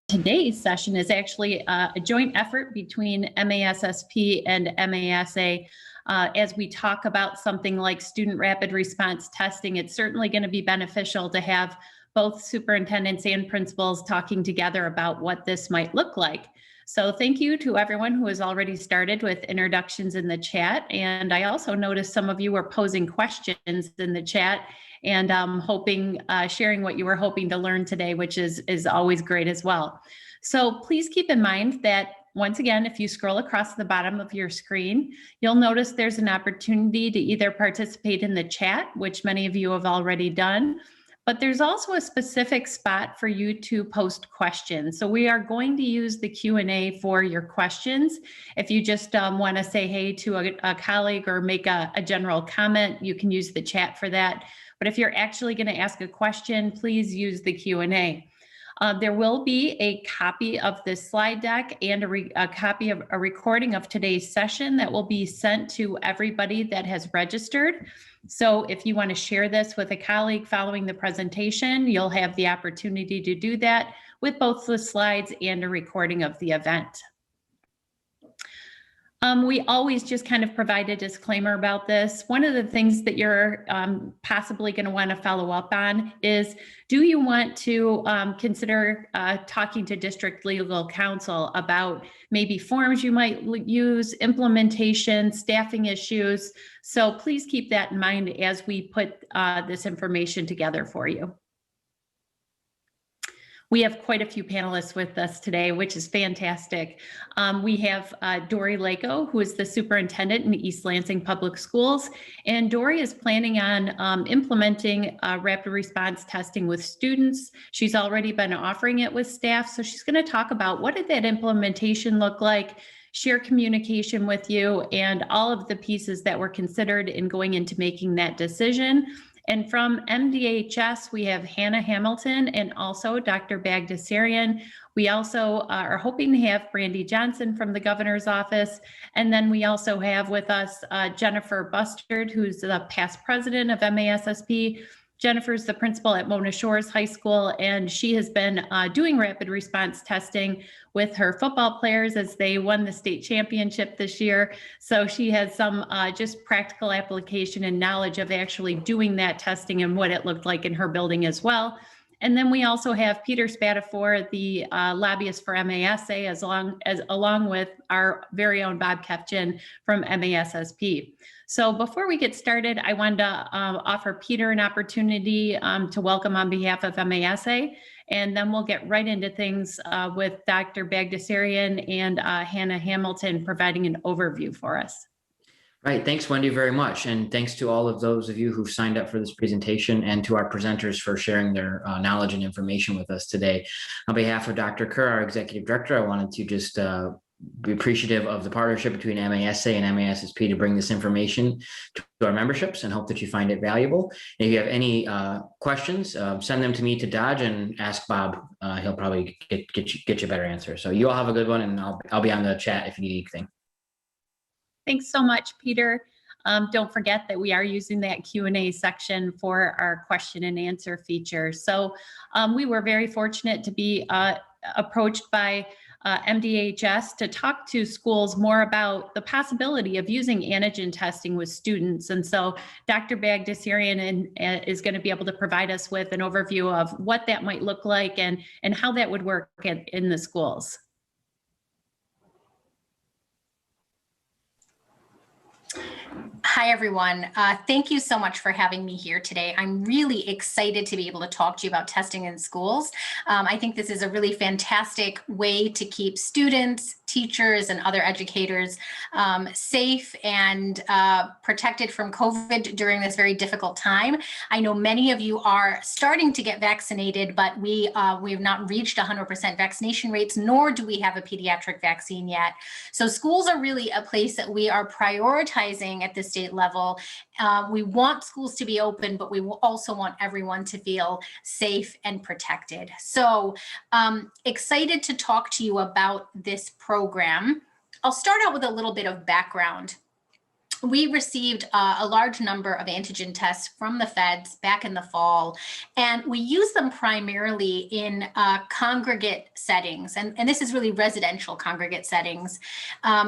Today's session is actually a joint effort between MASSP and MASA. As we talk about something like student rapid response testing, it's certainly going to be beneficial to have both superintendents and principals talking together about what this might look like. So thank you to everyone who has already started with introductions in the chat. And I also noticed some of you were posing questions in the chat and sharing what you were hoping to learn today, which is always great as well. So please keep in mind that once again, if you scroll across the bottom of your screen, you'll notice there's an opportunity to either participate in the chat, which many of you have already done, but there's also a specific spot for you to post questions. So we are going to use the Q&A for your questions. If you just want to say hey to a colleague or make a general comment, you can use the chat for that. But if you're actually going to ask a question, please use the Q&A. There will be a copy of this slide deck and a copy of a recording of today's session that will be sent to everybody that has registered. So if you want to share this with a colleague following the presentation, you'll have the opportunity to do that with both the slides and a recording of the event. We always just kind of provide a disclaimer about this. One of the things that you're possibly going to want to follow up on is, do you want to consider talking to district legal counsel about maybe forms you might use, implementation, staffing issues? So please keep that in mind as we put this information together for you. We have quite a few panelists with us today, which is fantastic. We have Dory Lako, who is the superintendent in East Lansing Public Schools. And Dory is planning on implementing rapid response testing with students. She's already been offering it with staff. So she's going to talk about what did that implementation look like, share communication with you, and all of the pieces that were considered in going into making that decision. And from MDHHS, we have Hannah Hamilton and also Dr. Bagdasarian. We also are hoping to have Brandy Johnson from the governor's office. And then we also have with us Jennifer Bustard, who's the past president of MASSP. Jennifer's the principal at Mona Shores High School, and she has been doing rapid response testing with her football players as they won the state championship this year. So she has some just practical application and knowledge of actually doing that testing and what it looked like in her building as well. And then we also have Peter Spatafor, the lobbyist for MASA, along with our very own Bob Kefchin from MASSP. So before we get started, I wanted to offer Peter an opportunity to welcome on behalf of MASA, and then we'll get right into things with Dr. Bagdasarian and Hannah Hamilton providing an overview for us. Right. Thanks, Wendy, very much. And thanks to all of those of you who've signed up for this presentation and to our presenters for sharing their knowledge and information with us today. On behalf of Dr. Kerr, our executive director, I wanted to just be appreciative of the partnership between MASA and MASSP to bring this information to our memberships and hope that you find it valuable. And if you have any questions, send them to me to Dodge and ask Bob. He'll probably get you a better answer. So you all have a good one, and I'll be on the chat if you need anything. Thanks so much, Peter. Don't forget that we are using that Q&A section for our question and answer feature. So we were very fortunate to be approached by MDHHS to talk to schools more about the possibility of using antigen testing with students. And so Dr. Bagdasarian is going to be able to provide us with an overview of what that might look like and how that would work in the schools. Hi, everyone. Thank you so much for having me here today. I'm really excited to be able to talk to you about testing in schools. I think this is a really fantastic way to keep students, teachers, and other educators safe and protected from COVID during this very difficult time. I know many of you are starting to get vaccinated, but we have not reached 100% vaccination rates, nor do we have a pediatric vaccine yet. So schools are really a place that we are prioritizing at the state level. We want schools to be open, but we will also want everyone to feel safe and protected. So excited to talk to you about this program. I'll start out with a little bit of background. we received a large number of antigen tests from the feds back in the fall, and we use them primarily in congregate settings. And this is really residential congregate settings.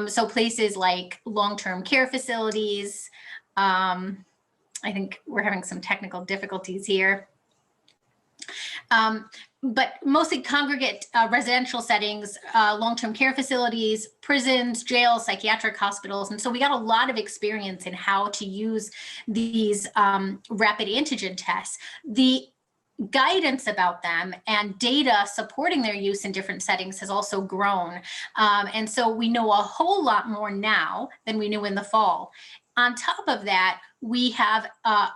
So places like long-term care facilities. I think we're having some technical difficulties here. But mostly congregate residential settings, long-term care facilities, prisons, jails, psychiatric hospitals. And so we got a lot of experience in how to use these rapid antigen tests. The guidance about them and data supporting their use in different settings has also grown. And so we know a whole lot more now than we knew in the fall. On top of that, we have a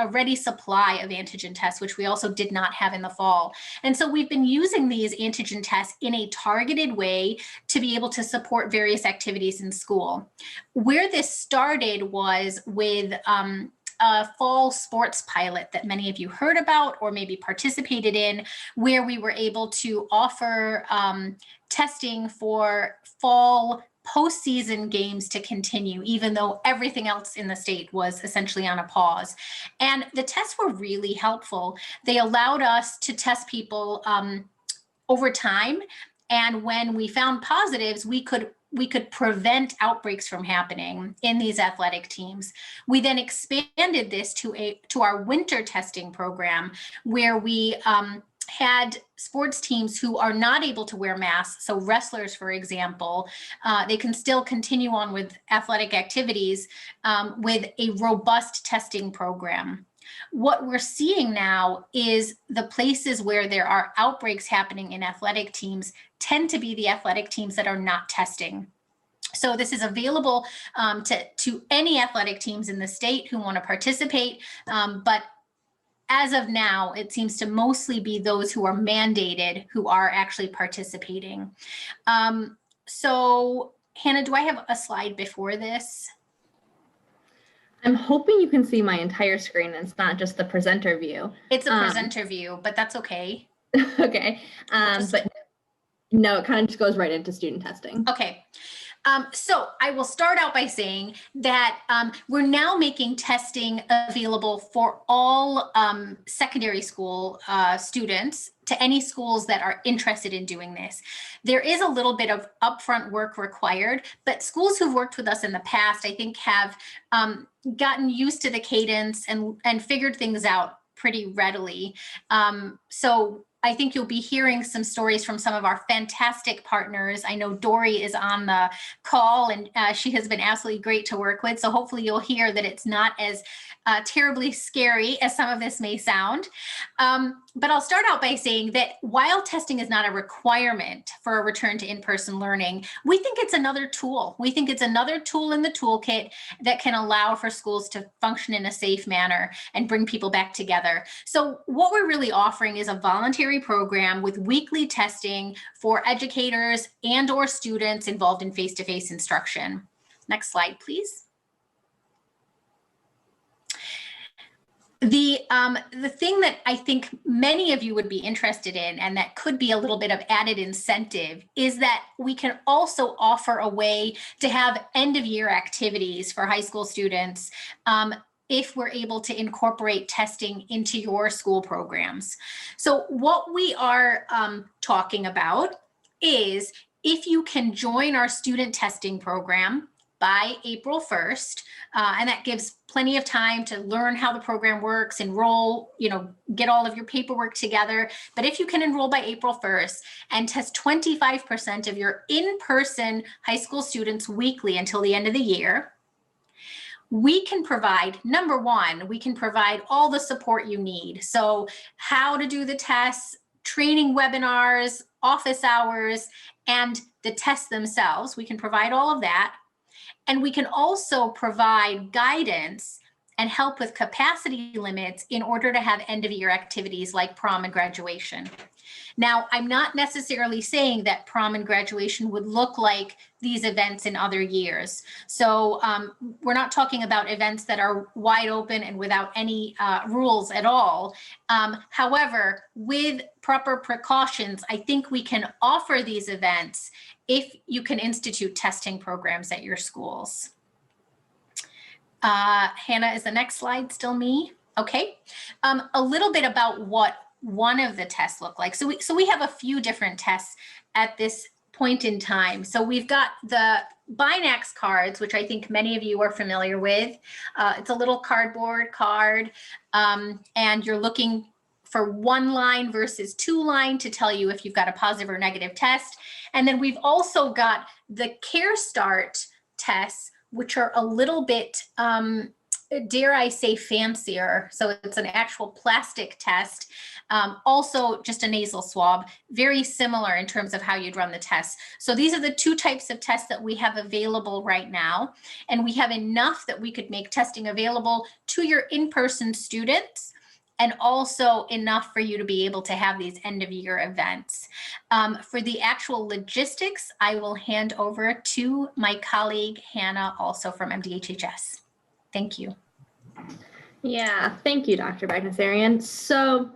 ready supply of antigen tests, which we also did not have in the fall. And so we've been using these antigen tests in a targeted way to be able to support various activities in school. Where this started was with a fall sports pilot that many of you heard about or maybe participated in, where we were able to offer testing for fall postseason games to continue, even though everything else in the state was essentially on a pause. And the tests were really helpful. They allowed us to test people over time. And when we found positives, we could prevent outbreaks from happening in these athletic teams. We then expanded this to our winter testing program, where we had sports teams who are not able to wear masks. So wrestlers, for example, they can still continue on with athletic activities with a robust testing program. What we're seeing now is the places where there are outbreaks happening in athletic teams tend to be the athletic teams that are not testing. So this is available to any athletic teams in the state who want to participate, but as of now, it seems to mostly be those who are mandated who are actually participating. So Hannah, do I have a slide before this? I'm hoping you can see my entire screen and it's not just the presenter view. It's a presenter view, but that's okay. Okay. But no, it kind of just goes right into student testing. Okay. So I will start out by saying that we're now making testing available for all secondary school students, to any schools that are interested in doing this. There is a little bit of upfront work required, but schools who've worked with us in the past, I think, have gotten used to the cadence and figured things out pretty readily. So I think you'll be hearing some stories from some of our fantastic partners. I know Dory is on the call, and she has been absolutely great to work with. So hopefully you'll hear that it's not as terribly scary as some of this may sound. But I'll start out by saying that while testing is not a requirement for a return to in-person learning, we think it's another tool. We think it's another tool in the toolkit that can allow for schools to function in a safe manner and bring people back together. So what we're really offering is a voluntary program with weekly testing for educators and/or students involved in face-to-face instruction. Next slide, please. The thing that I think many of you would be interested in, and that could be a little bit of added incentive, is that we can also offer a way to have end-of-year activities for high school students if we're able to incorporate testing into your school programs. So what we are talking about is, if you can join our student testing program by April 1st, and that gives plenty of time to learn how the program works, enroll, get all of your paperwork together. But if you can enroll by April 1st and test 25% of your in-person high school students weekly until the end of the year, we can provide, number one, we can provide all the support you need. So how to do the tests, training webinars, office hours, and the tests themselves. We can provide all of that. And we can also provide guidance and help with capacity limits in order to have end-of-year activities like prom and graduation. Now, I'm not necessarily saying that prom and graduation would look like these events in other years. So we're not talking about events that are wide open and without any rules at all. However, with proper precautions, I think we can offer these events if you can institute testing programs at your schools. Hannah, is the next slide still me? Okay. A little bit about what one of the tests look like. So we have a few different tests at this point in time. So we've got the Binax cards, which I think many of you are familiar with. It's a little cardboard card, and you're looking for 1 line versus 2 line to tell you if you've got a positive or negative test. And then we've also got the Care Start tests, which are a little bit, dare I say, fancier. So it's an actual plastic test. Also just a nasal swab, very similar in terms of how you'd run the test. So these are the 2 types of tests that we have available right now. And we have enough that we could make testing available to your in-person students, and also enough for you to be able to have these end of year events. For the actual logistics, I will hand over to my colleague, Hannah, also from MDHHS. Thank you. Yeah, thank you, Dr. Bagdasarian. So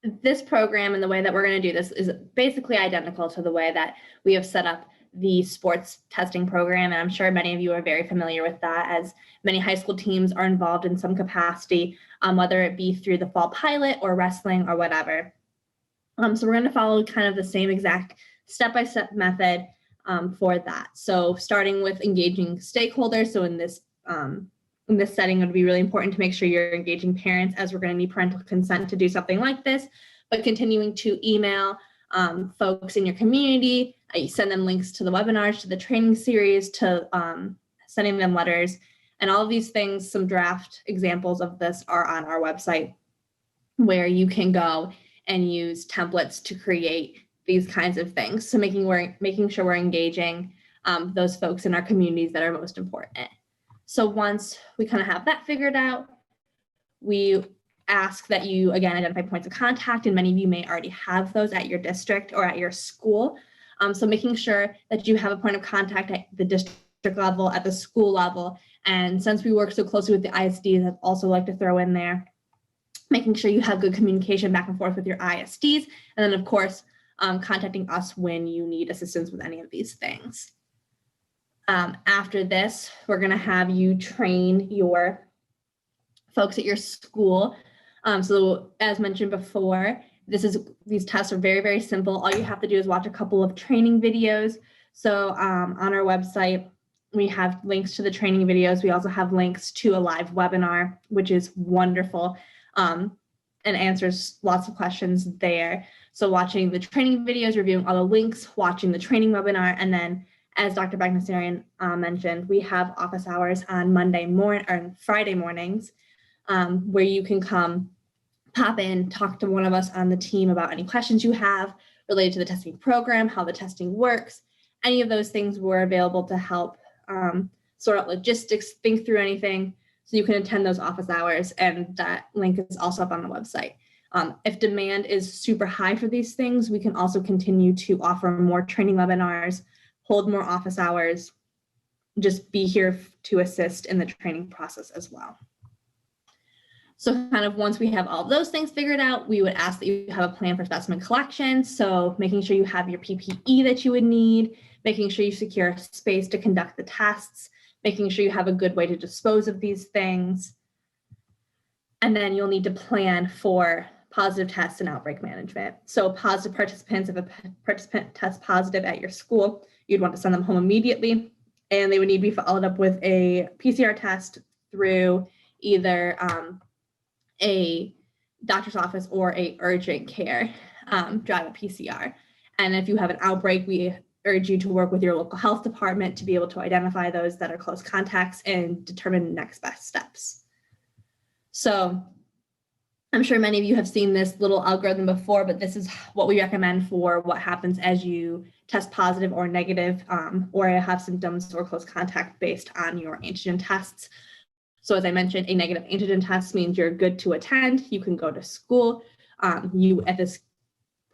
this program and the way that we're going to do this is basically identical to the way that we have set up the sports testing program. And I'm sure many of you are very familiar with that, as many high school teams are involved in some capacity, whether it be through the fall pilot or wrestling or whatever. So we're going to follow kind of the same exact step-by-step method for that. So starting with engaging stakeholders. So in this setting, it would be really important to make sure you're engaging parents, as we're going to need parental consent to do something like this, but continuing to email folks in your community. You send them links to the webinars, to the training series, to sending them letters, and all of these things. Some draft examples of this are on our website, where you can go and use templates to create these kinds of things. So making sure we're engaging those folks in our communities that are most important. So once we kind of have that figured out, we ask that you, again, identify points of contact, and many of you may already have those at your district or at your school. So making sure that you have a point of contact at the district level, at the school level. And since we work so closely with the ISDs, I'd also like to throw in there, making sure you have good communication back and forth with your ISDs. And then, of course, contacting us when you need assistance with any of these things. After this, we're going to have you train your folks at your school. So as mentioned before, these tests are very, very simple. All you have to do is watch a couple of training videos. So on our website, we have links to the training videos. We also have links to a live webinar, which is wonderful, and answers lots of questions there. So watching the training videos, reviewing all the links, watching the training webinar, and then, as Dr. Bagdasarian mentioned, we have office hours on Friday mornings, where you can come, pop in, talk to one of us on the team about any questions you have related to the testing program, how the testing works. Any of those things, we're available to help sort out logistics, think through anything, so you can attend those office hours, and that link is also up on the website. If demand is super high for these things, we can also continue to offer more training webinars, hold more office hours, just be here to assist in the training process as well. So kind of once we have all of those things figured out, we would ask that you have a plan for specimen collection. So making sure you have your PPE that you would need, making sure you secure space to conduct the tests, making sure you have a good way to dispose of these things. And then you'll need to plan for positive tests and outbreak management. So positive participants, if a participant tests positive at your school, you'd want to send them home immediately, and they would need to be followed up with a PCR test through either a doctor's office or a urgent care drive a PCR. And if you have an outbreak, we urge you to work with your local health department to be able to identify those that are close contacts and determine next best steps. So I'm sure many of you have seen this little algorithm before, but this is what we recommend for what happens as you test positive or negative, or have symptoms or close contact based on your antigen tests. So as I mentioned, a negative antigen test means you're good to attend. You can go to school. You, at this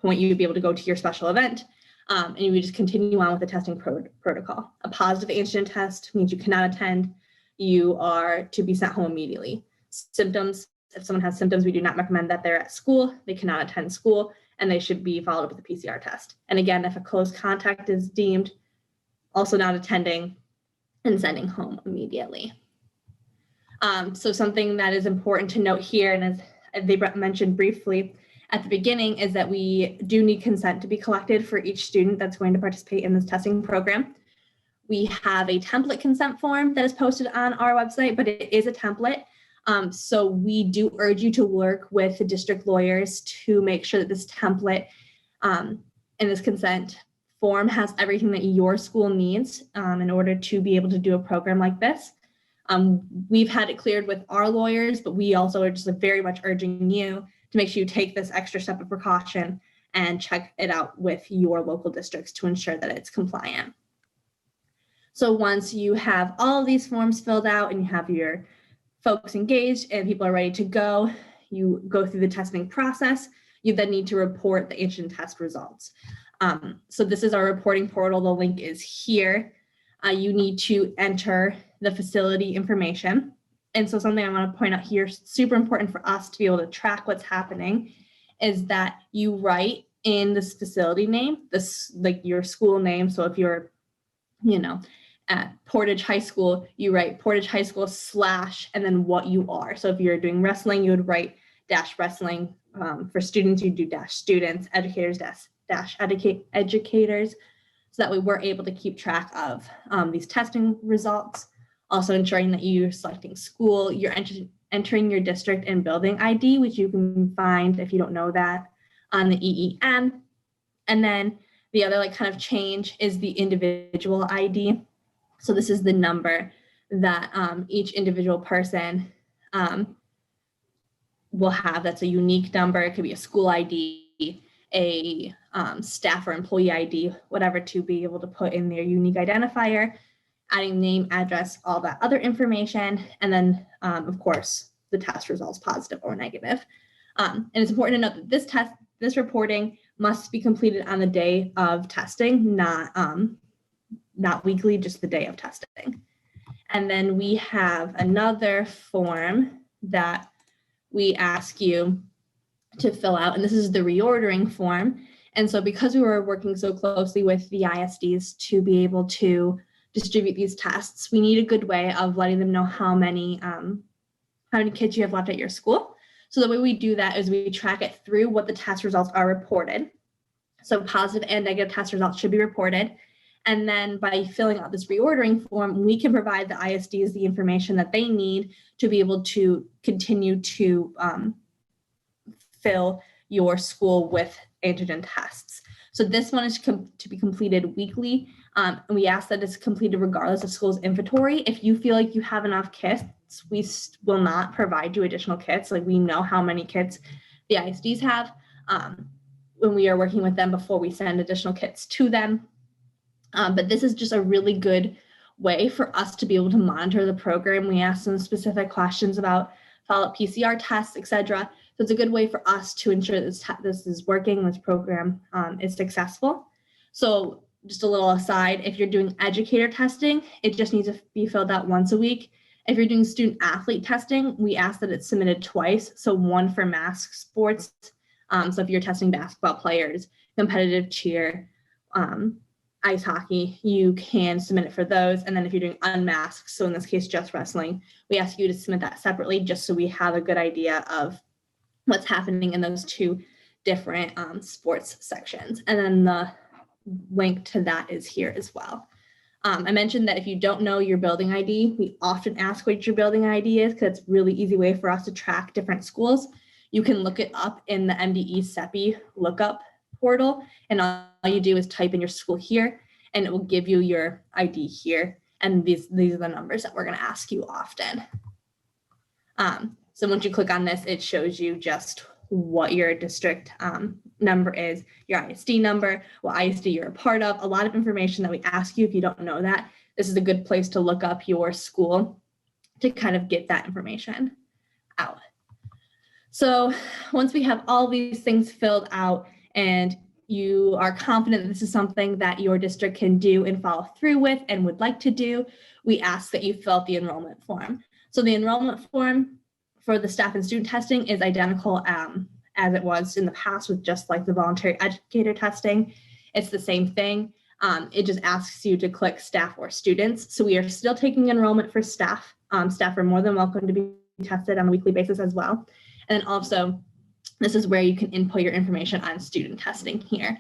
point, you'd be able to go to your special event, and you would just continue on with the testing protocol. A positive antigen test means you cannot attend. You are to be sent home immediately. Symptoms, if someone has symptoms, we do not recommend that they're at school. They cannot attend school, and they should be followed up with a PCR test. And again, if a close contact is deemed also not attending, and sending home immediately. So something that is important to note here, and as they mentioned briefly at the beginning, is that we do need consent to be collected for each student that's going to participate in this testing program. We have a template consent form that is posted on our website, but it is a template. So we do urge you to work with the district lawyers to make sure that this template and this consent form has everything that your school needs in order to be able to do a program like this. We've had it cleared with our lawyers, but we also are just very much urging you to make sure you take this extra step of precaution and check it out with your local districts to ensure that it's compliant. So once you have all of these forms filled out and you have your folks engaged and people are ready to go, you go through the testing process, you then need to report the antigen test results. So this is our reporting portal. The link is here. You need to enter the facility information. And so something I want to point out here, super important for us to be able to track what's happening, is that you write in this facility name, this like your school name. So if you're, at Portage High School, you write Portage High School / and then what you are. So if you're doing wrestling, you would write -wrestling. For students, you do -students, educators -educators. So that way we're able to keep track of these testing results. Also ensuring that you're selecting school, you're entering your district and building ID, which you can find, if you don't know that, on the EEM. And then the other kind of change is the individual ID. So this is the number that each individual person will have. That's a unique number. It could be a school ID, a staff or employee ID, whatever, to be able to put in their unique identifier, adding name, address, all that other information, and then, of course, the test results, positive or negative. And it's important to note that this reporting must be completed on the day of testing, not weekly, just the day of testing. And then we have another form that we ask you to fill out, and this is the reordering form. And so because we were working so closely with the ISDs to be able to distribute these tests, we need a good way of letting them know how many kids you have left at your school. So the way we do that is we track it through what the test results are reported. So positive and negative test results should be reported. And then by filling out this reordering form, we can provide the ISDs the information that they need to be able to continue to fill your school with antigen tests. So this one is to be completed weekly. And we ask that it's completed regardless of school's inventory. If you feel like you have enough kits, we will not provide you additional kits. Like, we know how many kits the ISDs have when we are working with them before we send additional kits to them. But this is just a really good way for us to be able to monitor the program. We ask them specific questions about follow-up PCR tests, etc. So it's a good way for us to ensure that this is working, this program is successful. So just a little aside, if you're doing educator testing, it just needs to be filled out once a week. If you're doing student athlete testing, we ask that it's submitted twice. So one for MASSP sports. So if you're testing basketball players, competitive cheer, ice hockey, you can submit it for those. And then if you're doing unmasked, so in this case, just wrestling, we ask you to submit that separately just so we have a good idea of what's happening in those two different sports sections. And then the link to that is here as well. I mentioned that if you don't know your building ID, we often ask what your building ID is because it's a really easy way for us to track different schools. You can look it up in the MDHHS lookup portal, and all you do is type in your school here, and it will give you your ID here. And these are the numbers that we're going to ask you often. So once you click on this, it shows you just what your district number is, your ISD number, what ISD you're a part of, a lot of information that we ask you if you don't know that. This is a good place to look up your school to kind of get that information out. So once we have all these things filled out and you are confident that this is something that your district can do and follow through with and would like to do, we ask that you fill out the enrollment form. So the enrollment form for the staff and student testing is identical as it was in the past with just like the voluntary educator testing. It's the same thing. it just asks you to click staff or students. So we are still taking enrollment for staff. Staff are more than welcome to be tested on a weekly basis as well. And then also, this is where you can input your information on student testing here.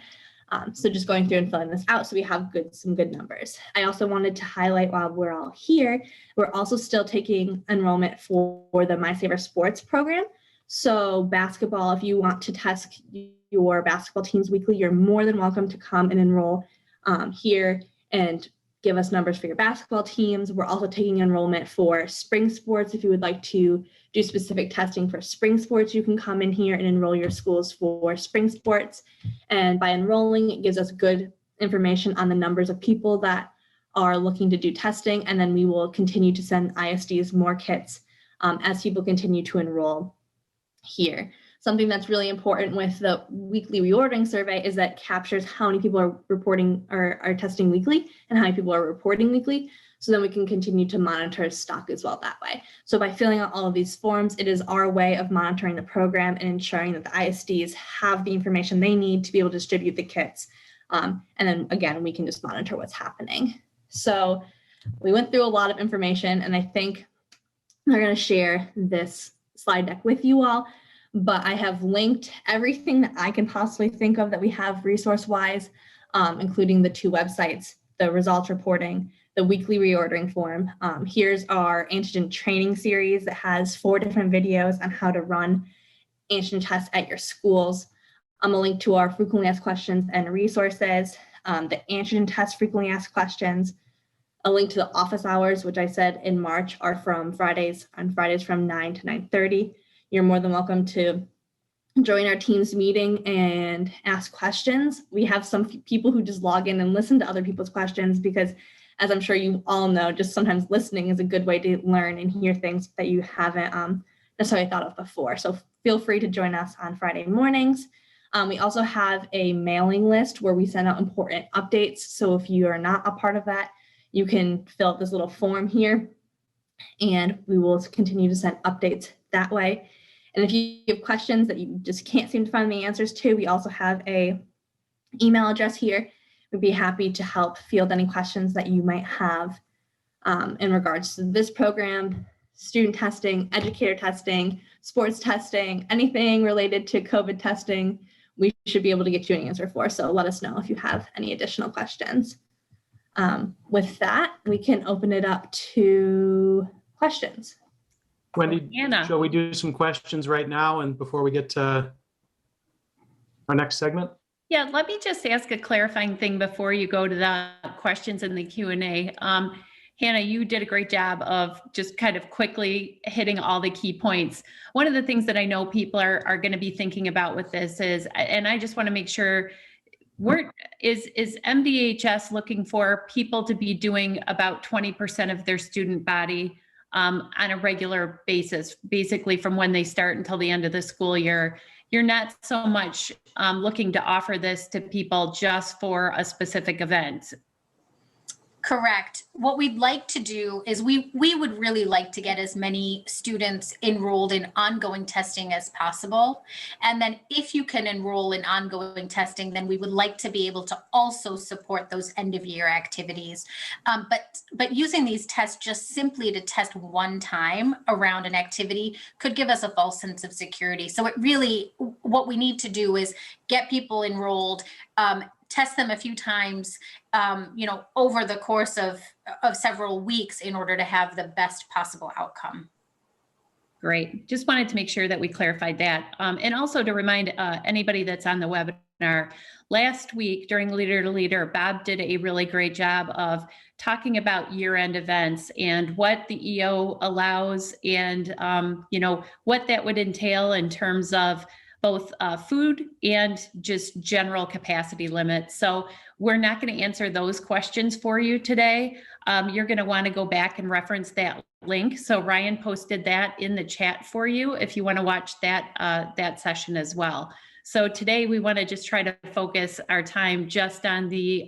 So just going through and filling this out so we have some good numbers. I also wanted to highlight while we're all here, we're also still taking enrollment for the My Saver Sports program. So basketball, if you want to test your basketball teams weekly, you're more than welcome to come and enroll here and give us numbers for your basketball teams. We're also taking enrollment for spring sports. If you would like to do specific testing for spring sports, you can come in here and enroll your schools for spring sports. And by enrolling, it gives us good information on the numbers of people that are looking to do testing. And then we will continue to send ISDs more kits as people continue to enroll here. Something that's really important with the weekly reordering survey is that captures how many people are reporting or are testing weekly and how many people are reporting weekly. So then we can continue to monitor stock as well that way. So by filling out all of these forms, it is our way of monitoring the program and ensuring that the ISDs have the information they need to be able to distribute the kits. And then again, we can just monitor what's happening. So we went through a lot of information, and I think they're going to share this slide deck with you all. But I have linked everything that I can possibly think of that we have resource-wise, including the 2 websites, the results reporting, the weekly reordering form. Here's our antigen training series that has 4 different videos on how to run antigen tests at your schools. A link to our frequently asked questions and resources, the antigen test frequently asked questions, a link to the office hours, which I said in March are from Fridays from 9 to 9:30. You're more than welcome to join our team's meeting and ask questions. We have some people who just log in and listen to other people's questions because, as I'm sure you all know, just sometimes listening is a good way to learn and hear things that you haven't necessarily thought of before. So feel free to join us on Friday mornings. We also have a mailing list where we send out important updates. So if you are not a part of that, you can fill out this little form here, and we will continue to send updates that way. And if you have questions that you just can't seem to find the answers to, we also have a email address here. We'd be happy to help field any questions that you might have in regards to this program, student testing, educator testing, sports testing, anything related to COVID testing, we should be able to get you an answer for. So let us know if you have any additional questions. With that, we can open it up to questions. Wendy, Anna. shall we do some questions right now and before we get to our next segment? Yeah, let me just ask a clarifying thing before you go to the questions in the Q&A. Hannah, you did a great job of just kind of quickly hitting all the key points. One of the things that I know people are going to be thinking about with this is, and I just want to make sure, is MDHS looking for people to be doing about 20% of their student body on a regular basis, basically from when they start until the end of the school year? You're not so much looking to offer this to people just for a specific event. Correct. What we'd like to do is we would really like to get as many students enrolled in ongoing testing as possible. And then if you can enroll in ongoing testing, then we would like to be able to also support those end of year activities. But using these tests just simply to test one time around an activity could give us a false sense of security. So it really, what we need to do is get people enrolled, test them a few times, over the course of several weeks in order to have the best possible outcome. Great. Just wanted to make sure that we clarified that. And also to remind anybody that's on the webinar, last week during Leader to Leader, Bob did a really great job of talking about year-end events and what the EO allows and, what that would entail in terms of both food and just general capacity limits. So we're not going to answer those questions for you today. You're going to want to go back and reference that link. So Ryan posted that in the chat for you if you want to watch that session as well. So today we want to just try to focus our time just on the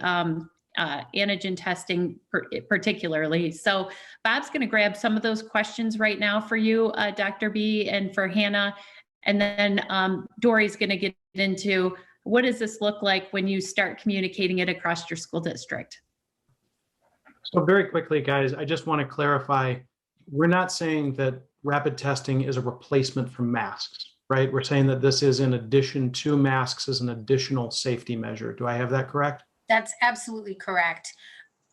antigen testing particularly. So Bob's going to grab some of those questions right now for you, Dr. B, and for Hannah. And then Dory's going to get into What does this look like when you start communicating it across your school district? So very quickly, guys, I just want to clarify, we're not saying that rapid testing is a replacement for masks, right? We're saying that this is in addition to masks as an additional safety measure. Do I have that correct? That's absolutely correct.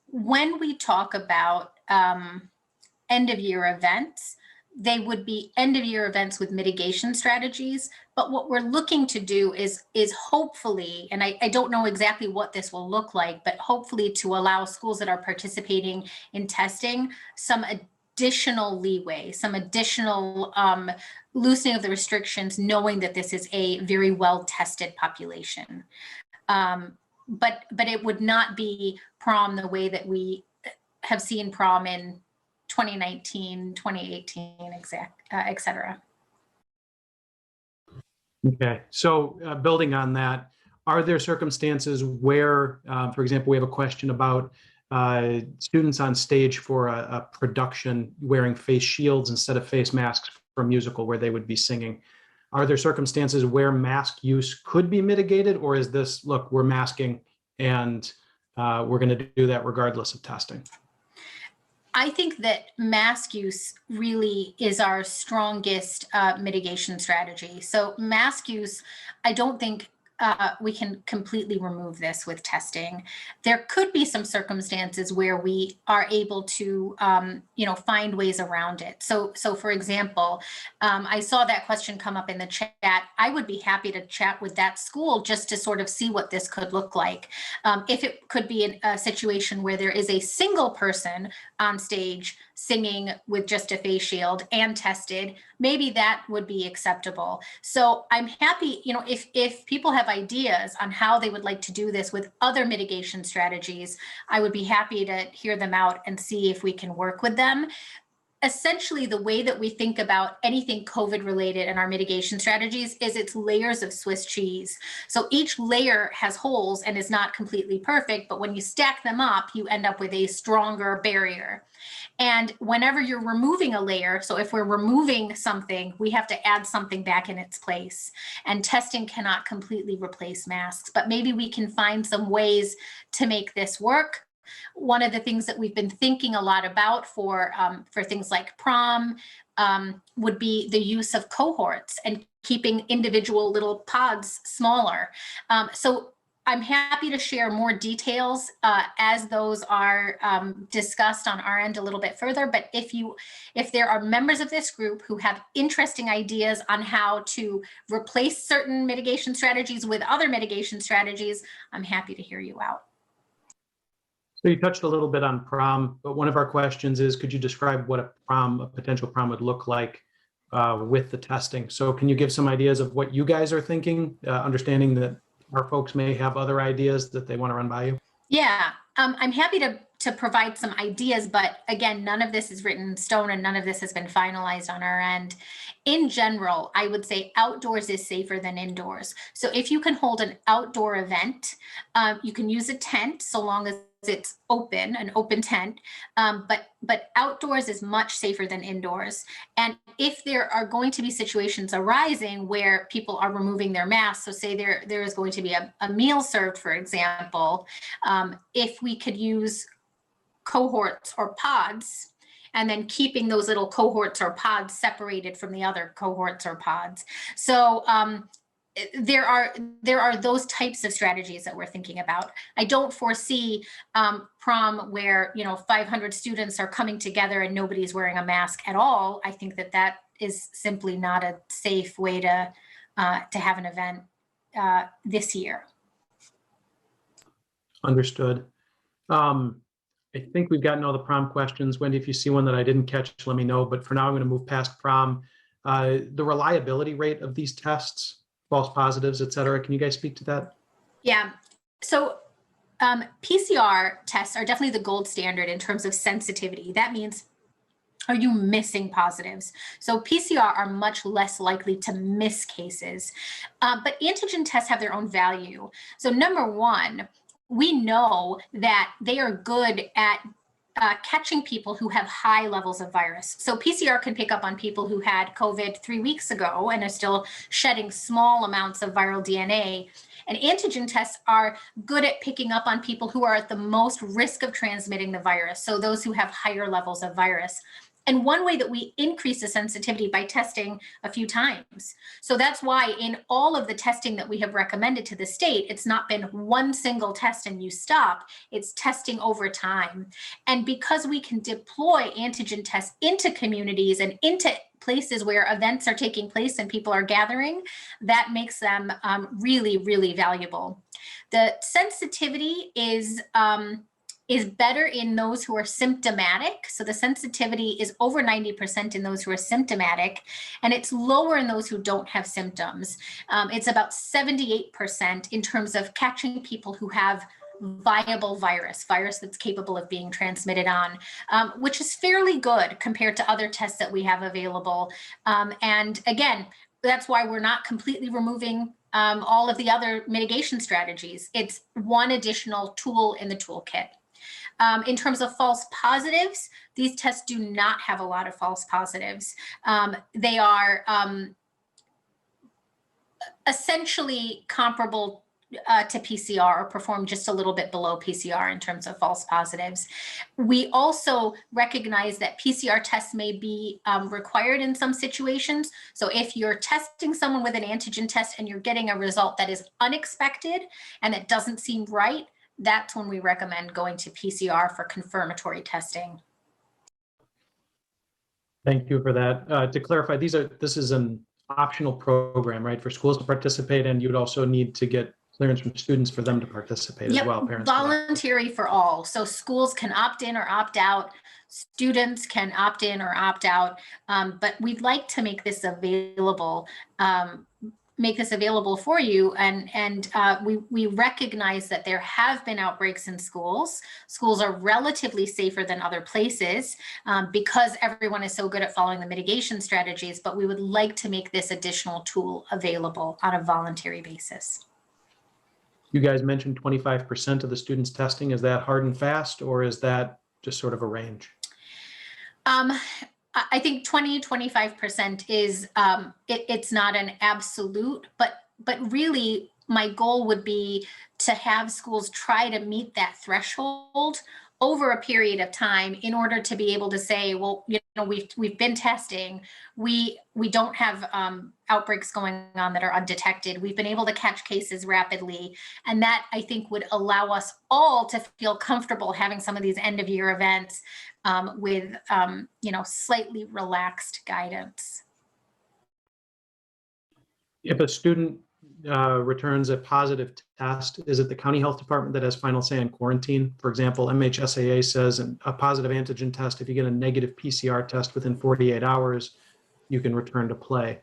When we talk about end of year events, they would be end of year events with mitigation strategies. But what we're looking to do is hopefully, and I don't know exactly what this will look like, but hopefully to allow schools that are participating in testing some additional leeway, some additional loosening of the restrictions, knowing that this is a very well tested population. But it would not be prom the way that we have seen prom in 2019, 2018, et cetera. Okay, so building on that, are there circumstances where, for example, we have a question about students on stage for a production wearing face shields instead of face masks for a musical where they would be singing? Are there circumstances where mask use could be mitigated, or is this, look, we're masking and we're going to do that regardless of testing? I think that mask use really is our strongest mitigation strategy. So mask use, I don't think we can completely remove this with testing. There could be some circumstances where we are able to, find ways around it. So for example, I saw that question come up in the chat. I would be happy to chat with that school just to sort of see what this could look like. If it could be a situation where there is a single person on stage singing with just a face shield and tested, maybe that would be acceptable. So I'm happy, if people have ideas on how they would like to do this with other mitigation strategies, I would be happy to hear them out and see if we can work with them. Essentially, the way that we think about anything COVID related in our mitigation strategies is it's layers of Swiss cheese. So each layer has holes and is not completely perfect, but when you stack them up, you end up with a stronger barrier. And whenever you're removing a layer, so if we're removing something, we have to add something back in its place. And testing cannot completely replace masks, but maybe we can find some ways to make this work. One of the things that we've been thinking a lot about for things like prom would be the use of cohorts and keeping individual little pods smaller. So I'm happy to share more details as those are discussed on our end a little bit further. But if there are members of this group who have interesting ideas on how to replace certain mitigation strategies with other mitigation strategies, I'm happy to hear you out. So you touched a little bit on prom, but one of our questions is, could you describe what a potential prom would look like with the testing? So can you give some ideas of what you guys are thinking, understanding that our folks may have other ideas that they want to run by you? Yeah, I'm happy to provide some ideas, but again, none of this is written in stone and none of this has been finalized on our end. In general, I would say outdoors is safer than indoors. So if you can hold an outdoor event, you can use a tent so long as it's open, an open tent, but outdoors is much safer than indoors. And if there are going to be situations arising where people are removing their masks, so say there is going to be a meal served, for example, if we could use cohorts or pods, and then keeping those little cohorts or pods separated from the other cohorts or pods. So there are those types of strategies that we're thinking about. I don't foresee prom where 500 students are coming together and nobody's wearing a mask at all. I think that is simply not a safe way to have an event this year. Understood. I think we've gotten all the prom questions. Wendy, if you see one that I didn't catch, let me know. But for now, I'm going to move past prom. The reliability rate of these tests, false positives, et cetera. Can you guys speak to that? Yeah. So PCR tests are definitely the gold standard in terms of sensitivity. That means, are you missing positives? So PCR are much less likely to miss cases. But antigen tests have their own value. So number one, we know that they are good at catching people who have high levels of virus. So PCR can pick up on people who had COVID 3 weeks ago and are still shedding small amounts of viral DNA. And antigen tests are good at picking up on people who are at the most risk of transmitting the virus, so those who have higher levels of virus. And one way that we increase the sensitivity by testing a few times. So that's why in all of the testing that we have recommended to the state, it's not been one single test and you stop, it's testing over time. And because we can deploy antigen tests into communities and into places where events are taking place and people are gathering, that makes them really, really valuable. The sensitivity is better in those who are symptomatic. So the sensitivity is over 90% in those who are symptomatic, and it's lower in those who don't have symptoms. It's about 78% in terms of catching people who have viable virus that's capable of being transmitted on, which is fairly good compared to other tests that we have available. And again, that's why we're not completely removing all of the other mitigation strategies. It's one additional tool in the toolkit. In terms of false positives, these tests do not have a lot of false positives. They are essentially comparable to PCR, or perform just a little bit below PCR in terms of false positives. We also recognize that PCR tests may be required in some situations. So if you're testing someone with an antigen test and you're getting a result that is unexpected and that doesn't seem right, that's when we recommend going to PCR for confirmatory testing. Thank you for that. To clarify, this is an optional program, right, for schools to participate, and you'd also need to get clearance from students for them to participate as well. Parents voluntary for all. So schools can opt in or opt out. Students can opt in or opt out. But we'd like to make this available. For you, and we recognize that there have been outbreaks in schools. Schools are relatively safer than other places because everyone is so good at following the mitigation strategies, but we would like to make this additional tool available on a voluntary basis. You guys mentioned 25% of the students testing. Is that hard and fast, or is that just sort of a range? I think 25% is, it's not an absolute, but really my goal would be to have schools try to meet that threshold over a period of time in order to be able to say, well, we've been testing, we don't have outbreaks going on that are undetected. We've been able to catch cases rapidly, and that I think would allow us all to feel comfortable having some of these end of year events with slightly relaxed guidance. If a student returns a positive test, is it the county health department that has final say on quarantine? For example, MHSAA says a positive antigen test, if you get a negative PCR test within 48 hours, you can return to play.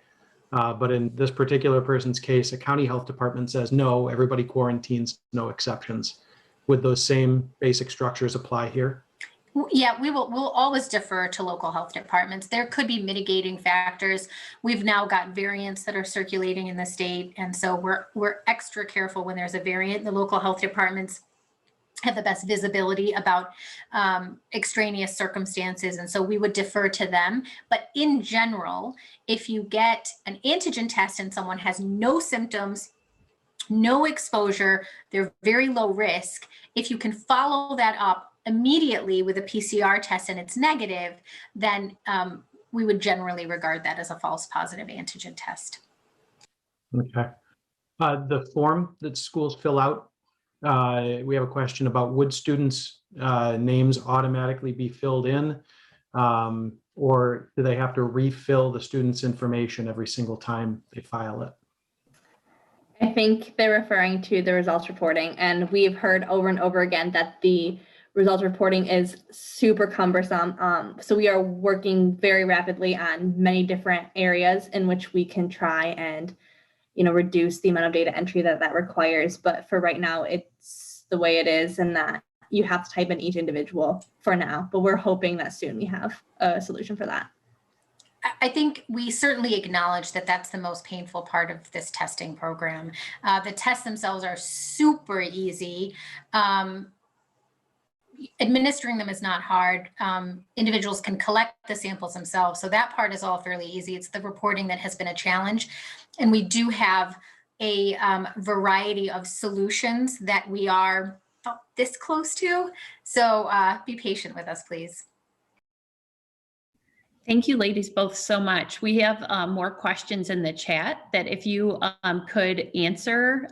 But in this particular person's case, a county health department says, no, everybody quarantines, no exceptions. Would those same basic structures apply here? Yeah, we'll always defer to local health departments. There could be mitigating factors. We've now got variants that are circulating in the state, and so we're extra careful when there's a variant. The local health departments have the best visibility about extraneous circumstances, and so we would defer to them. But in general, if you get an antigen test and someone has no symptoms, no exposure, they're very low risk, if you can follow that up immediately with a PCR test and it's negative, then we would generally regard that as a false positive antigen test. Okay. The form that schools fill out, we have a question about, would students' names automatically be filled in, or do they have to refill the student's information every single time they file it? I think they're referring to the results reporting, and we've heard over and over again that the results reporting is super cumbersome. So we are working very rapidly on many different areas in which we can try and, reduce the amount of data entry that requires. But for right now, it's the way it is, and that you have to type in each individual for now. But we're hoping that soon we have a solution for that. I think we certainly acknowledge that that's the most painful part of this testing program. The tests themselves are super easy. Administering them is not hard. Individuals can collect the samples themselves. So that part is all fairly easy. It's the reporting that has been a challenge. And we do have a variety of solutions that we are this close to. So be patient with us, please. Thank you, ladies, both so much. We have more questions in the chat that if you could answer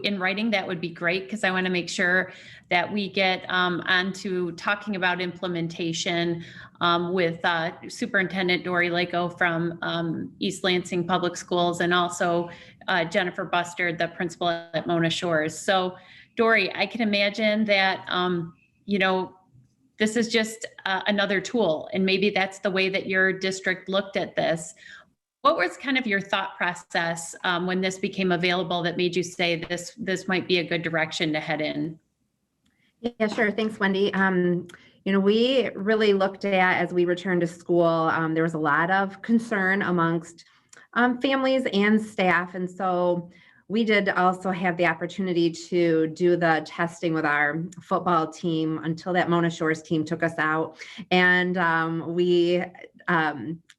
in writing, that would be great, because I want to make sure that we get onto talking about implementation with Superintendent Dory Lako from East Lansing Public Schools, and also Jennifer Bustard, the principal at Mona Shores. So Dory, I can imagine that, you know, this is just another tool, and maybe that's the way that your district looked at this. What was kind of your thought process when this became available that made you say this might be a good direction to head in? Yeah, sure. Thanks, Wendy. You know, we really looked at, as we returned to school, there was a lot of concern amongst families and staff. And so we did also have the opportunity to do the testing with our football team until that Mona Shores team took us out. And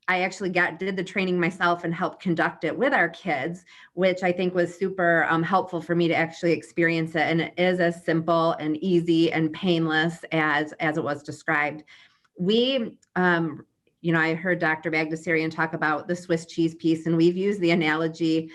I actually did the training myself and helped conduct it with our kids, which I think was super helpful for me to actually experience it. And it is as simple and easy and painless as it was described. We, you know, I heard Dr. Bagdasarian talk about the Swiss cheese piece, and we've used the analogy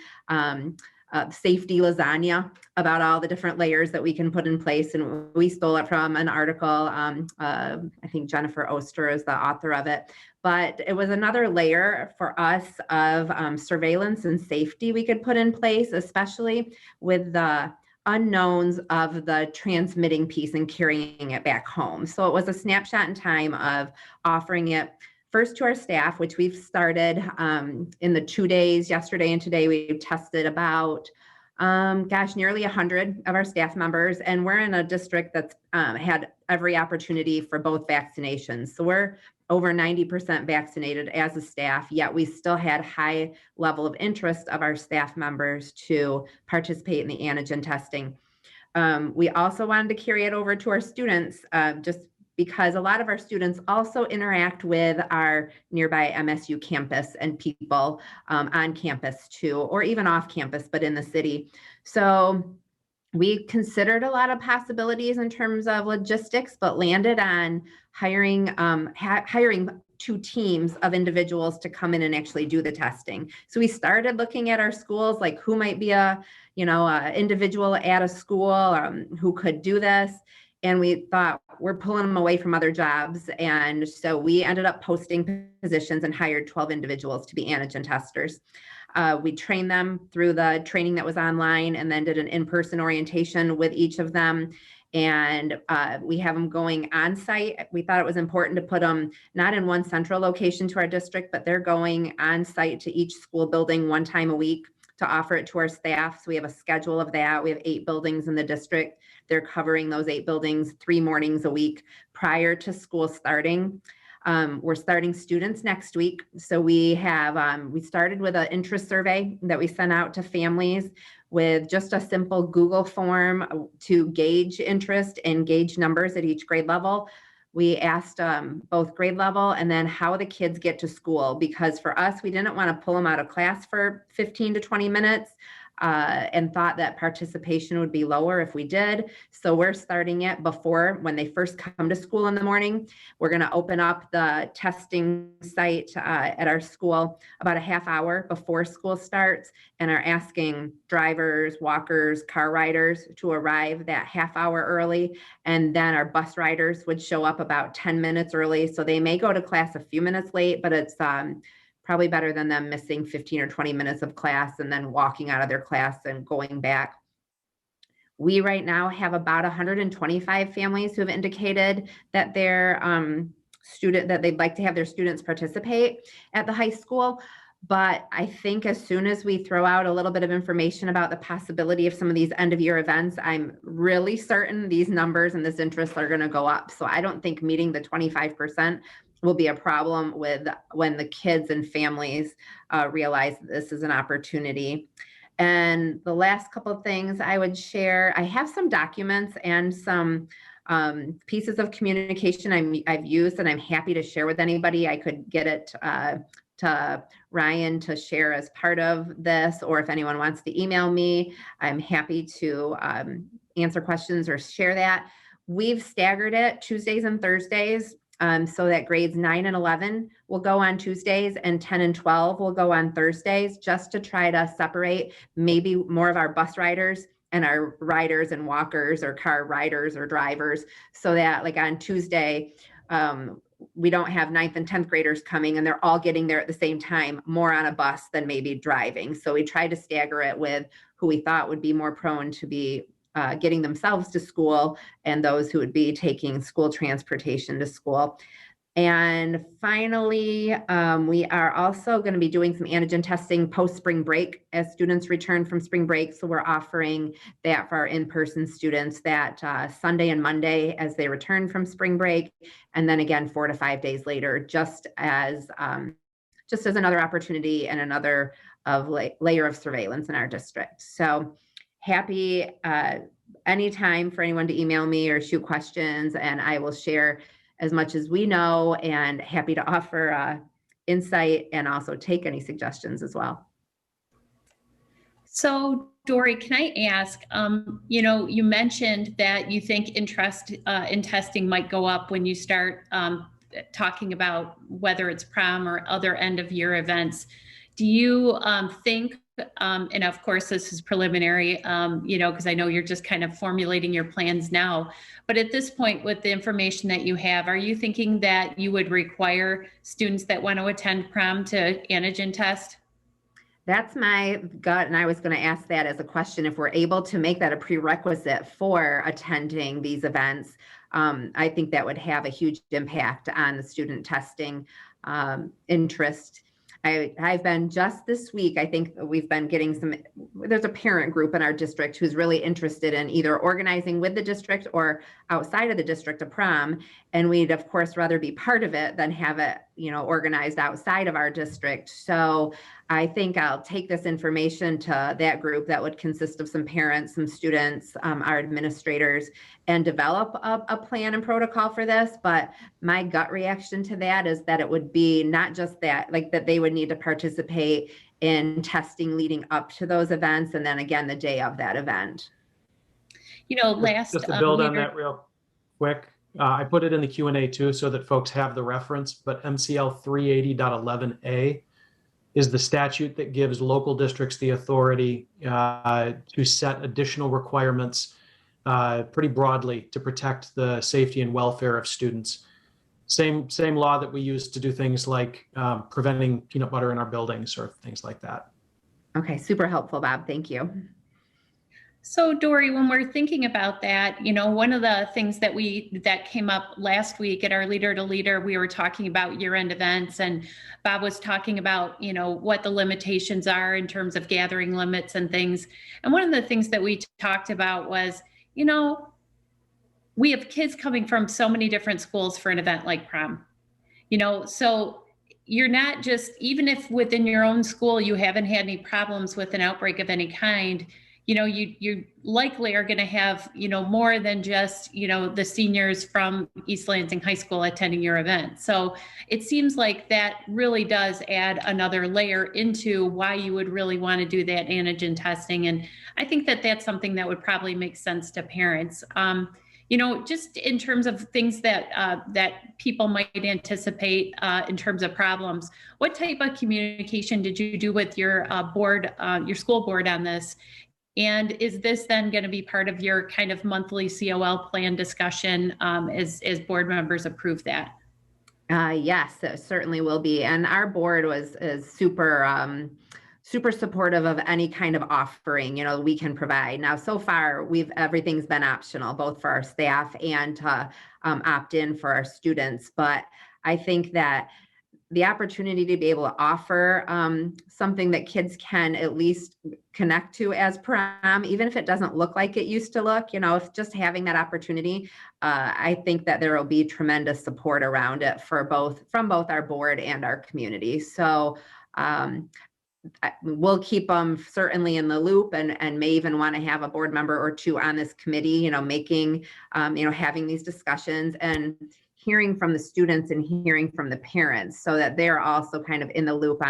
safety lasagna about all the different layers that we can put in place. And we stole it from an article. I think Jennifer Oster is the author of it. But it was another layer for us of surveillance and safety we could put in place, especially with the unknowns of the transmitting piece and carrying it back home. So it was a snapshot in time of offering it first to our staff, which we've started in the 2 days, yesterday and today. We've tested about, nearly 100 of our staff members. And we're in a district that's had every opportunity for both vaccinations. So we're over 90% vaccinated as a staff, yet we still had high level of interest of our staff members to participate in the antigen testing. We also wanted to carry it over to our students, just because a lot of our students also interact with our nearby MSU campus and people on campus too, or even off campus, but in the city. So we considered a lot of possibilities in terms of logistics, but landed on hiring 2 teams of individuals to come in and actually do the testing. So we started looking at our schools, like who might be a individual at a school who could do this. And we thought, we're pulling them away from other jobs. And so we ended up posting positions and hired 12 individuals to be antigen testers. We trained them through the training that was online, and then did an in-person orientation with each of them. And we have them going on site. We thought it was important to put them not in one central location to our district, but they're going on site to each school building 1 time a week to offer it to our staff. So we have a schedule of that. We have 8 buildings in the district. They're covering those 8 buildings 3 mornings a week prior to school starting. We're starting students next week. So we have, we started with an interest survey that we sent out to families with just a simple Google form to gauge interest and gauge numbers at each grade level. We asked both grade level and then how the kids get to school, because for us, we didn't want to pull them out of class for 15 to 20 minutes. And thought that participation would be lower if we did. So we're starting it before, when they first come to school in the morning. We're going to open up the testing site at our school about a half hour before school starts, and are asking drivers, walkers, car riders to arrive that half hour early. And then our bus riders would show up about 10 minutes early. So they may go to class a few minutes late, but it's probably better than them missing 15 or 20 minutes of class and then walking out of their class and going back. We right now have about 125 families who have indicated that their that they'd like to have their students participate at the high school. But I think as soon as we throw out a little bit of information about the possibility of some of these end of year events, I'm really certain these numbers and this interest are going to go up. So I don't think meeting the 25% will be a problem with when the kids and families realize this is an opportunity. And the last couple of things I would share, I have some documents and some pieces of communication I've used, and I'm happy to share with anybody. I could get it to Ryan to share as part of this, or if anyone wants to email me, I'm happy to answer questions or share that. We've staggered it Tuesdays and Thursdays so that grades 9 and 11 will go on Tuesdays and 10 and 12 will go on Thursdays, just to try to separate maybe more of our bus riders and our riders and walkers or car riders or drivers, so that like on Tuesday, we don't have 9th and 10th graders coming and they're all getting there at the same time, more on a bus than maybe driving. So we tried to stagger it with who we thought would be more prone to be getting themselves to school and those who would be taking school transportation to school. And finally, we are also going to be doing some antigen testing post spring break as students return from spring break. So we're offering that for our in-person students that Sunday and Monday as they return from spring break. And then again, 4 to 5 days later, just as another opportunity and another layer of surveillance in our district. So happy anytime for anyone to email me or shoot questions, and I will share as much as we know, and happy to offer insight and also take any suggestions as well. So Dory, can I ask, you mentioned that you think interest in testing might go up when you start talking about whether it's prom or other end of year events. Do you think, and of course this is preliminary, because I know you're just kind of formulating your plans now, but at this point with the information that you have, are you thinking that you would require students that want to attend prom to antigen test? That's my gut, and I was going to ask that as a question. If we're able to make that a prerequisite for attending these events, I think that would have a huge impact on the student testing interest. I've been just this week, I think we've been getting there's a parent group in our district who's really interested in either organizing with the district or outside of the district a prom. And we'd of course rather be part of it than have it, organized outside of our district. So I think I'll take this information to that group that would consist of some parents, some students, our administrators, and develop a plan and protocol for this. But my gut reaction to that is that it would be not just that, like that they would need to participate in testing leading up to those events, and then again the day of that event. Just to build on that real quick, I put it in the Q&A too so that folks have the reference, but MCL 380.11a is the statute that gives local districts the authority to set additional requirements pretty broadly to protect the safety and welfare of students. Same law that we use to do things like preventing peanut butter in our buildings or things like that. Okay, super helpful, Bob. Thank you. So Dory, when we're thinking about that, one of the things that came up last week at our Leader to Leader, we were talking about year-end events, and Bob was talking about, what the limitations are in terms of gathering limits and things. And one of the things that we talked about was, we have kids coming from so many different schools for an event like prom, so you're not just, even if within your own school you haven't had any problems with an outbreak of any kind, you likely are going to have, more than just, the seniors from East Lansing High School attending your event. So it seems like that really does add another layer into why you would really want to do that antigen testing. And I think that that's something that would probably make sense to parents. Just in terms of things that people might anticipate in terms of problems, what type of communication did you do with your board, your school board on this? And is this then going to be part of your kind of monthly COL plan discussion as board members approve that? Yes, it certainly will be. And our board is super supportive of any kind of offering, we can provide. Now, so far, everything's been optional, both for our staff and to opt in for our students. But I think that the opportunity to be able to offer something that kids can at least connect to as prom, even if it doesn't look like it used to look, if just having that opportunity, I think that there will be tremendous support around it from both our board and our community. So we'll keep them certainly in the loop and may even want to have a board member or two on this committee, having these discussions. And hearing from the students and hearing from the parents so that they're also kind of in the loop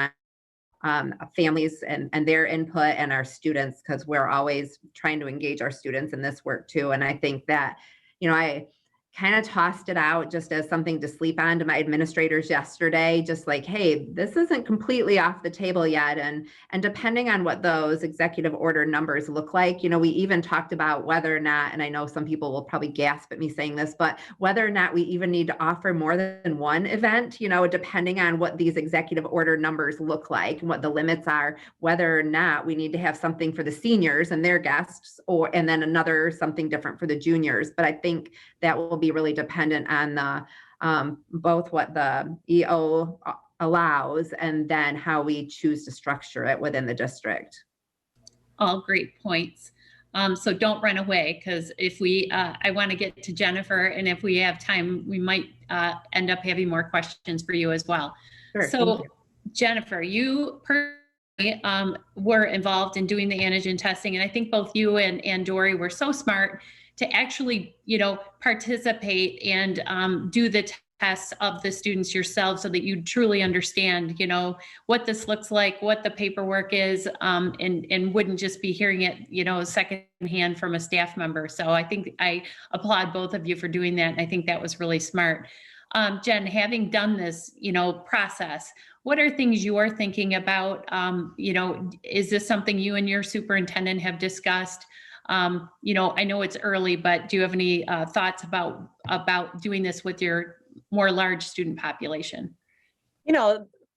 on families and their input and our students, because we're always trying to engage our students in this work too. And I think that, I kind of tossed it out just as something to sleep on to my administrators yesterday, just like, hey, this isn't completely off the table yet. And depending on what those executive order numbers look like, we even talked about whether or not, and I know some people will probably gasp at me saying this, but whether or not we even need to offer more than one event, depending on what these executive order numbers look like and what the limits are, whether or not we need to have something for the seniors and their guests, and then another something different for the juniors. But I think that will be really dependent on the both what the EO allows and then how we choose to structure it within the district. All great points. So don't run away, because if I want to get to Jennifer, and if we have time, we might end up having more questions for you as well. Sure, So Jennifer, you personally were involved in doing the antigen testing, and I think both you and Dory were so smart to actually, participate and do the tests of the students yourselves so that you truly understand, what this looks like, what the paperwork is, and wouldn't just be hearing it, secondhand from a staff member. So I think I applaud both of you for doing that. And I think that was really smart. Jen, having done this, process, what are things you are thinking about? Is this something you and your superintendent have discussed? I know it's early, but do you have any thoughts about doing this with your more large student population?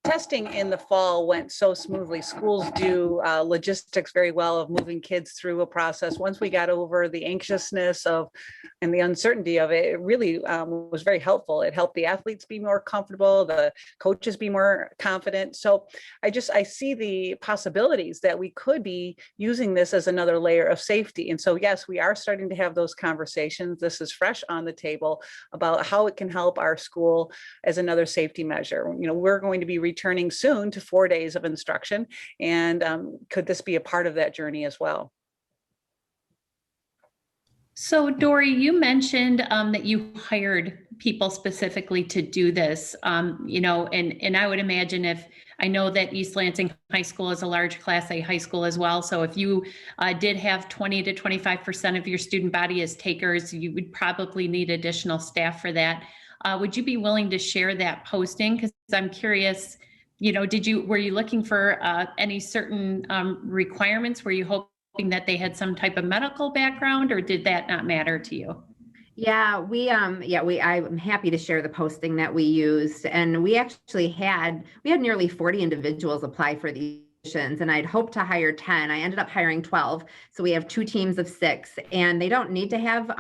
Testing in the fall went so smoothly. Schools do logistics very well of moving kids through a process. Once we got over the anxiousness and the uncertainty of it, it really was very helpful. It helped the athletes be more comfortable, the coaches be more confident. So I see the possibilities that we could be using this as another layer of safety. And so, yes, we are starting to have those conversations. This is fresh on the table about how it can help our school as another safety measure. We're going to be returning soon to 4 days of instruction. And could this be a part of that journey as well? So Dory, you mentioned that you hired people specifically to do this, and I would imagine I know that East Lansing High School is a large Class A high school as well. So if you did have 20 to 25% of your student body as takers, you would probably need additional staff for that. Would you be willing to share that posting? Because I'm curious, were you looking for any certain requirements? Were you hoping that they had some type of medical background, or did that not matter to you? Yeah, I'm happy to share the posting that we used, and we actually had nearly 40 individuals apply for these positions, and I'd hoped to hire 10. I ended up hiring 12. So we have 2 teams of 6, and they don't need to have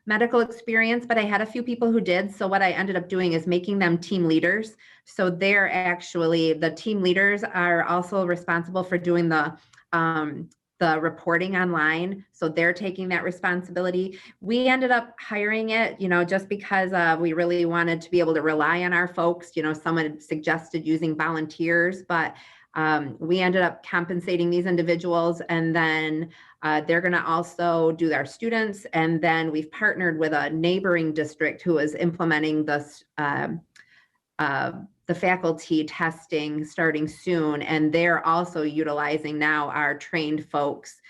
medical experience, but I had a few people who did. So what I ended up doing is making them team leaders. So the team leaders are also responsible for doing the reporting online. So they're taking that responsibility. We ended up hiring it, just because we really wanted to be able to rely on our folks. Someone had suggested using volunteers, but we ended up compensating these individuals, and then they're going to also do our students. And then we've partnered with a neighboring district who is implementing this the faculty testing starting soon, and they're also utilizing now our trained folks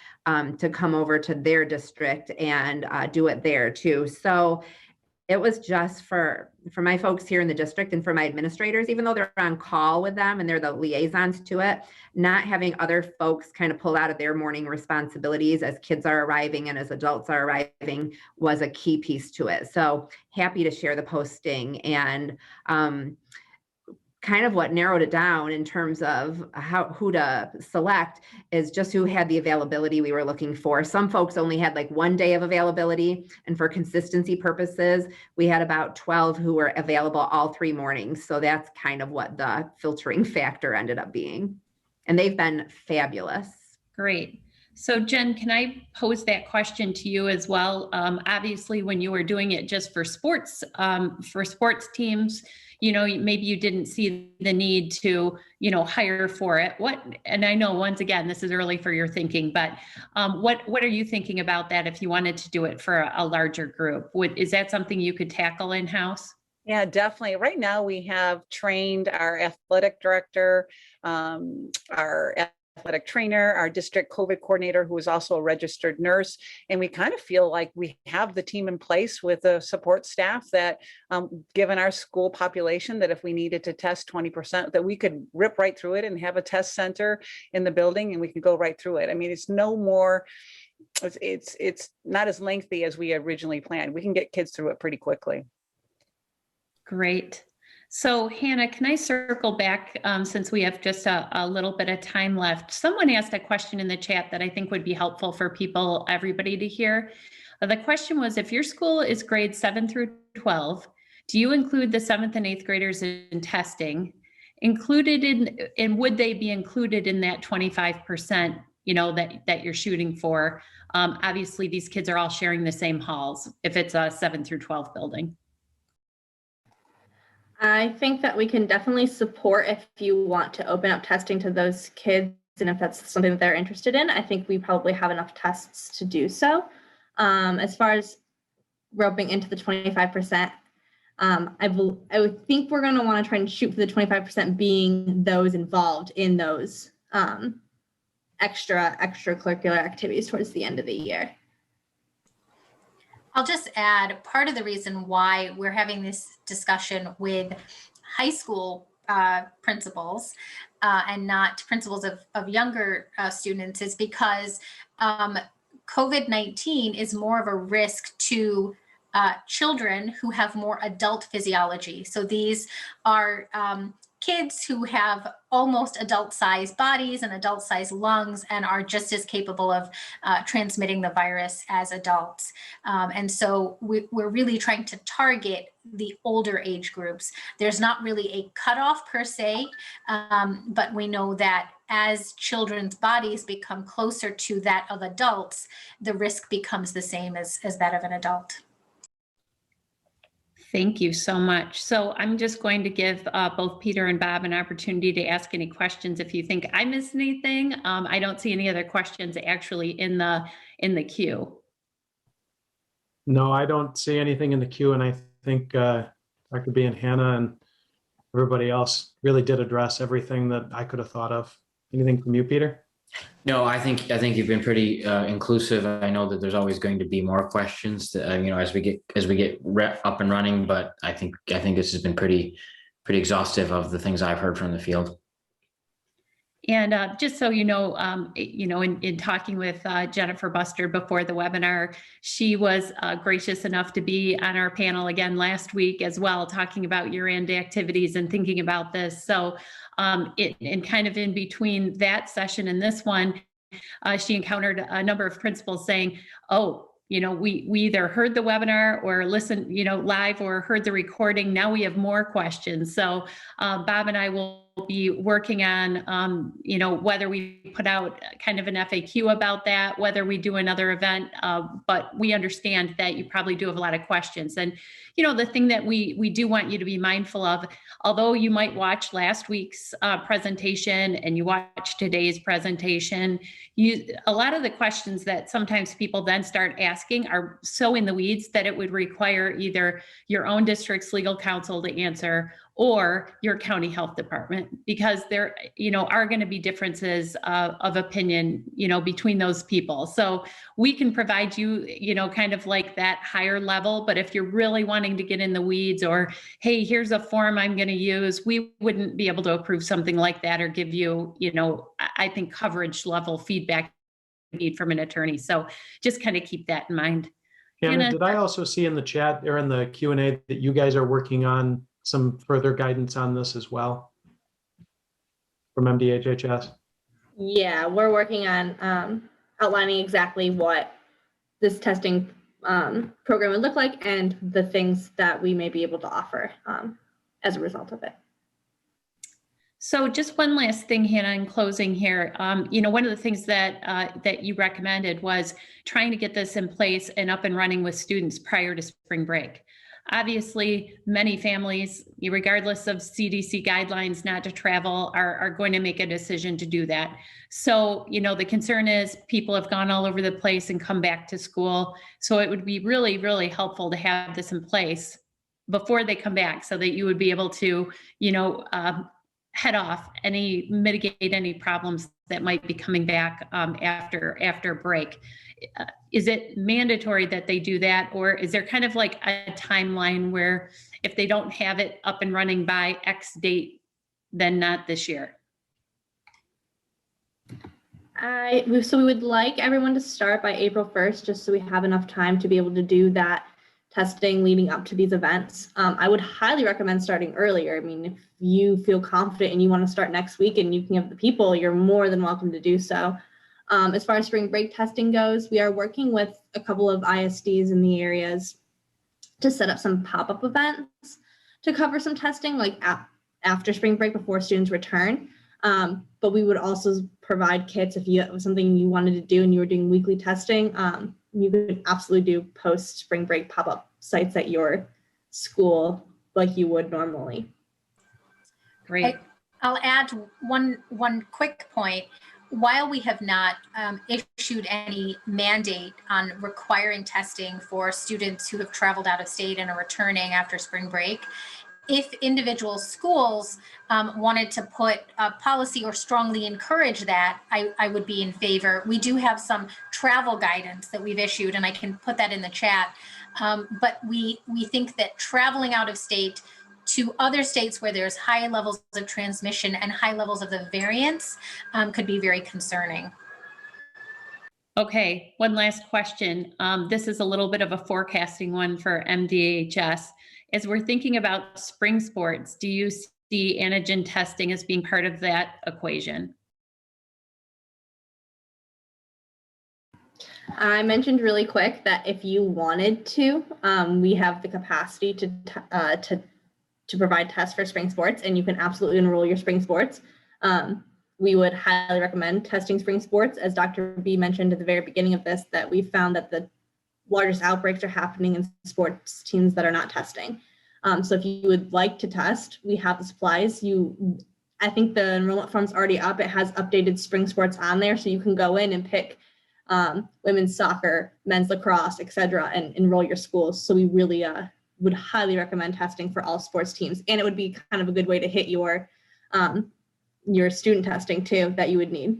to come over to their district and do it there too. So it was just for my folks here in the district and for my administrators, even though they're on call with them and they're the liaisons to it, not having other folks kind of pull out of their morning responsibilities as kids are arriving and as adults are arriving was a key piece to it. So happy to share the posting, and kind of what narrowed it down in terms of who to select is just who had the availability we were looking for. Some folks only had like 1 day of availability, and for consistency purposes, we had about 12 who were available all 3 mornings. So that's kind of what the filtering factor ended up being. And they've been fabulous. Great. So Jen, can I pose that question to you as well? Obviously, when you were doing it just for sports teams, maybe you didn't see the need to, hire for it. And I know, once again, this is early for your thinking, but what are you thinking about that if you wanted to do it for a larger group? Is that something you could tackle in-house? Yeah, definitely. Right now, we have trained our athletic director, our athletic trainer, our district COVID coordinator, who is also a registered nurse. And we kind of feel like we have the team in place with a support staff that, given our school population, that if we needed to test 20%, that we could rip right through it and have a test center in the building and we could go right through it. I mean, it's no more, it's not as lengthy as we originally planned. We can get kids through it pretty quickly. Great. So Hannah, can I circle back since we have just a little bit of time left? Someone asked a question in the chat that I think would be helpful for people, everybody to hear. The question was, if your school is grades 7 through 12, do you include the 7th and 8th graders in testing? And would they be included in that 25%, that you're shooting for? Obviously, these kids are all sharing the same halls if it's a 7 through 12 building. I think that we can definitely support if you want to open up testing to those kids, and if that's something that they're interested in. I think we probably have enough tests to do so. As far as roping into the 25%, I would think we're going to want to try and shoot for the 25% being those involved in those extracurricular activities towards the end of the year. I'll just add, part of the reason why we're having this discussion with high school principals and not principals of younger students is because COVID-19 is more of a risk to children who have more adult physiology. So these are kids who have almost adult-sized bodies and adult-sized lungs and are just as capable of transmitting the virus as adults. And so we're really trying to target the older age groups. There's not really a cutoff per se, but we know that as children's bodies become closer to that of adults, the risk becomes the same as that of an adult. Thank you so much. So I'm just going to give both Peter and Bob an opportunity to ask any questions. If you think I missed anything, I don't see any other questions actually in the queue. No, I don't see anything in the queue, and I think Dr. B and Hannah and everybody else really did address everything that I could have thought of. Anything from you, Peter? No, I think you've been pretty inclusive. I know that there's always going to be more questions, as we get up and running. But I think this has been pretty exhaustive of the things I've heard from the field. And just so you know, in talking with Jennifer Buster before the webinar, she was gracious enough to be on our panel again last week as well, talking about year-end activities and thinking about this. So and kind of in between that session and this one, she encountered a number of principals saying, oh, we either heard the webinar or listened, live or heard the recording. Now we have more questions. So Bob and I will be working on, whether we put out kind of an FAQ about that, whether we do another event, but we understand that you probably do have a lot of questions. And, the thing that we do want you to be mindful of, although you might watch last week's presentation and you watch today's presentation, a lot of the questions that sometimes people then start asking are so in the weeds that it would require either your own district's legal counsel to answer or your county health department, because there, are going to be differences of opinion, between those people. So we can provide you, kind of like that higher level, but if you're really wanting to get in the weeds or, hey, here's a form I'm going to use, we wouldn't be able to approve something like that or give you, I think coverage level feedback you need from an attorney. So just kind of keep that in mind. Hannah, did I also see in the chat or in the Q&A that you guys are working on some further guidance on this as well from MDHHS? Yeah, we're working on outlining exactly what this testing program would look like and the things that we may be able to offer as a result of it. So just one last thing, Hannah, in closing here, one of the things that you recommended was trying to get this in place and up and running with students prior to spring break. Obviously, many families, regardless of CDC guidelines not to travel, are going to make a decision to do that. So, the concern is people have gone all over the place and come back to school. So it would be really, really helpful to have this in place before they come back so that you would be able to, head off mitigate any problems that might be coming back after break. Is it mandatory that they do that, or is there kind of like a timeline where if they don't have it up and running by X date, then not this year? So we would like everyone to start by April 1st, just so we have enough time to be able to do that testing leading up to these events. I would highly recommend starting earlier. I mean, if you feel confident and you want to start next week and you can give the people, you're more than welcome to do so. As far as spring break testing goes, we are working with a couple of ISDs in the areas to set up some pop-up events to cover some testing, like after spring break before students return. But we would also provide kits if you have something you wanted to do and you were doing weekly testing. You could absolutely do post spring break pop-up sites at your school like you would normally. Great. I'll add one quick point. While we have not issued any mandate on requiring testing for students who have traveled out of state and are returning after spring break, if individual schools wanted to put a policy or strongly encourage that, I would be in favor. We do have some travel guidance that we've issued, and I can put that in the chat. But we think that traveling out of state to other states where there's high levels of transmission and high levels of the variants could be very concerning. Okay, one last question. This is a little bit of a forecasting one for MDHHS. As we're thinking about spring sports, do you see antigen testing as being part of that equation? I mentioned really quick that if you wanted to, we have the capacity to provide tests for spring sports, and you can absolutely enroll your spring sports. We would highly recommend testing spring sports. As Dr. B mentioned at the very beginning of this, that we found that the largest outbreaks are happening in sports teams that are not testing. So if you would like to test, we have the supplies. I think the enrollment form's already up. It has updated spring sports on there, so you can go in and pick women's soccer, men's lacrosse, etc., and enroll your schools. So we really would highly recommend testing for all sports teams, and it would be kind of a good way to hit your student testing too that you would need.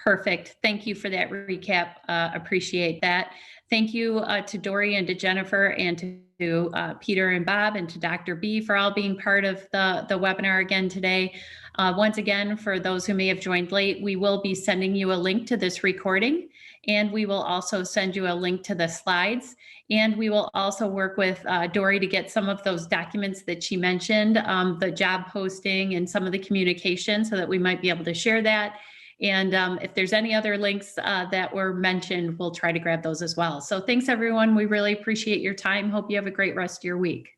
Perfect. Thank you for that recap. Appreciate that. Thank you to Dory and to Jennifer and to Peter and Bob and to Dr. B for all being part of the webinar again today. Once again, for those who may have joined late, we will be sending you a link to this recording, and we will also send you a link to the slides. And we will also work with Dory to get some of those documents that she mentioned, the job posting and some of the communication, so that we might be able to share that. And if there's any other links that were mentioned, we'll try to grab those as well. So thanks, everyone. We really appreciate your time. Hope you have a great rest of your week.